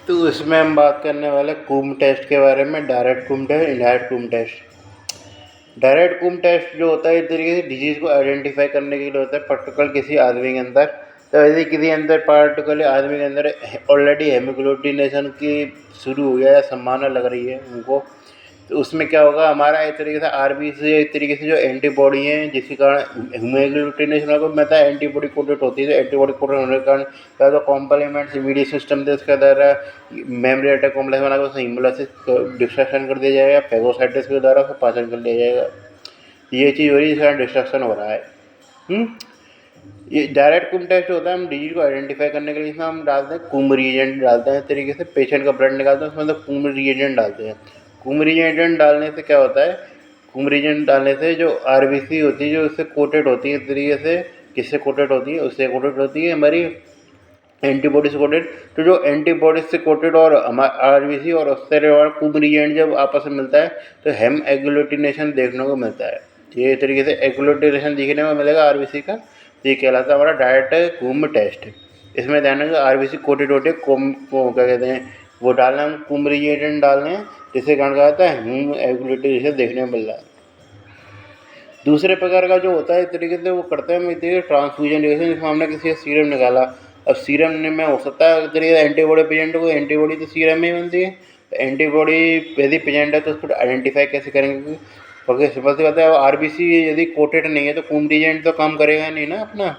तो इसमें हम बात करने वाले कूम टेस्ट के बारे में, direct Coombs test, indirect Coombs test. Direct Coombs test जो होता है, इस तरीके से डिजीज़ को आइडेंटिफाई करने के लिए होता है पर्टिकुलर किसी आदमी के अंदर। तो यदि किसी अंदर पार्टिकुलर आदमी के अंदर ऑलरेडी हेमोग्लोबिनेशन की शुरू हो गया या संभावना लग रही है उनको, तो उसमें क्या होगा, हमारा एक तरीके से आरबीसी एक तरीके से जो एंटीबॉडी हैं जिसके कारण हीमोग्लोबिनेशन को मिलता है, एंटीबॉडी कोटेड होती है। तो एंटीबॉडी कोटेड होने के कारण क्या तो कॉम्प्लीमेंट्स इम्यूनिटी सिस्टम से उसके द्वारा मेमोरी अटैक कॉम्प्लेक्स बनाकर उसे हिमोलाइसिस डिस्ट्रक्शन कर दिया जाएगा, फेगोसाइटिस के द्वारा उसे पाचन कर लिया जाएगा। ये चीज़ हो रही है, जिसका डिस्ट्रक्शन हो रहा है। ये डायरेक्ट कुम टेस्ट होता है, हम डिजीज को आइडेंटिफाई करने के लिए इसमें हम डालते हैं कुम रिएजेंट डालते हैं। इस तरीके से पेशेंट का ब्लड निकालते हैं, उसमें तो कुम रिएजेंट डालते हैं। कुम रिएजेंट डालने से क्या होता है, कुम रिएजेंट डालने से जो आरबीसी होती है जो उससे कोटेड होती है, इस तरीके से किससे कोटेड होती है, उससे कोटेड होती है हमारी एंटीबॉडी से कोटेड। तो जो एंटीबॉडी से कोटेड और हमारा आरबीसी और उससे कुम रिएजेंट जब आपस में मिलता है तो हेम एग्लूटिनेशन देखने को मिलता है। ये तरीके से एग्लूटिनेशन दिखने में मिलेगा आरबीसी का। ये कहलाता है हमारा डायरेक्ट कुम टेस्ट। इसमें ध्यान रखना आरबीसी कोटेड होते क्या कहते हैं वो डालना, हम कुम रिएजेंट डालने हैं, जिससे कारण क्या होता है हेम एग्लूटिनेशन देखने में मिल रहा है। दूसरे प्रकार का जो होता है इस तरीके से वो करते हैं हम इस तरीके ट्रांसफ्यूजन, जैसे जिसमें हमने किसी का सीरम निकाला। अब सीरम में हो सकता है इस तरीके से एंटीबॉडी पेजेंट को, एंटीबॉडी तो सीरम में ही बनती है। एंटीबॉडी यदि पेजेंट है तो उसको आइडेंटिफाई कैसे करेंगे, क्योंकि सिंपल सी बात है आरबीसी यदि कोटेड नहीं है तो कुम रिएजेंट तो काम करेगा नहीं ना अपना।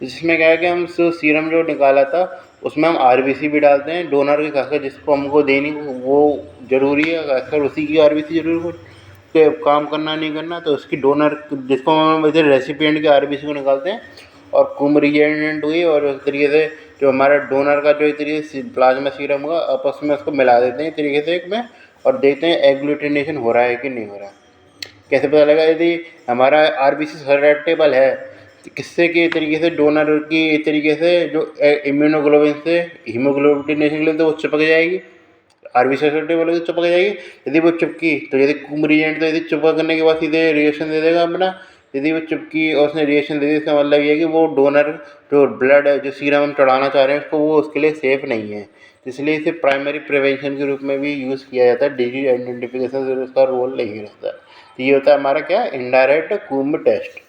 जिसमें क्या है कि हम सीरम जो निकाला था उसमें हम आरबीसी भी डालते हैं डोनर की, खासकर जिसको हमको देनी वो ज़रूरी है, खासकर उसी की आरबीसी जरूरी के काम करना नहीं करना, तो उसकी डोनर जिसको हम इधर रेसिपिएंट के आरबीसी को निकालते हैं और कुम रिएजेंट हुई और उस तरीके से जो हमारा डोनर का जो इस तरीके से प्लाज्मा सीरम होगा आपस में उसको मिला देते हैं इस तरीके से एक में, और देखते हैं एग्लूटिनेशन हो रहा है कि नहीं हो रहा है। कैसे पता लगा, यदि हमारा आरबीसी सरेप्टेबल है तो किससे के तरीके से डोनर की तरीके से जो इम्यूनोग्लोबिन से हीमोग्लोबिनेशन के लिए तो वो चिपक जाएगी, आरबीसी सरेप्टेबल है तो चिपक जाएगी। यदि वो चिपकी तो यदि कुम रिएजेंट तो यदि चिपकने के बाद सीधे रिएक्शन दे देगा अपना। यदि वो चिपकी और उसने रिएक्शन दे दी इसका मतलब ये है कि वो डोनर जो ब्लड है जो सीरम हम चढ़ाना चाह रहे हैं उसको वो उसके लिए सेफ़ नहीं है। इसलिए इसे प्राइमरी प्रिवेंशन के रूप में भी यूज़ किया जाता है, डिजीज आइडेंटिफिकेशन से उसका रोल नहीं रहता। तो ये होता है हमारा क्या, इनडायरेक्ट कुम टेस्ट।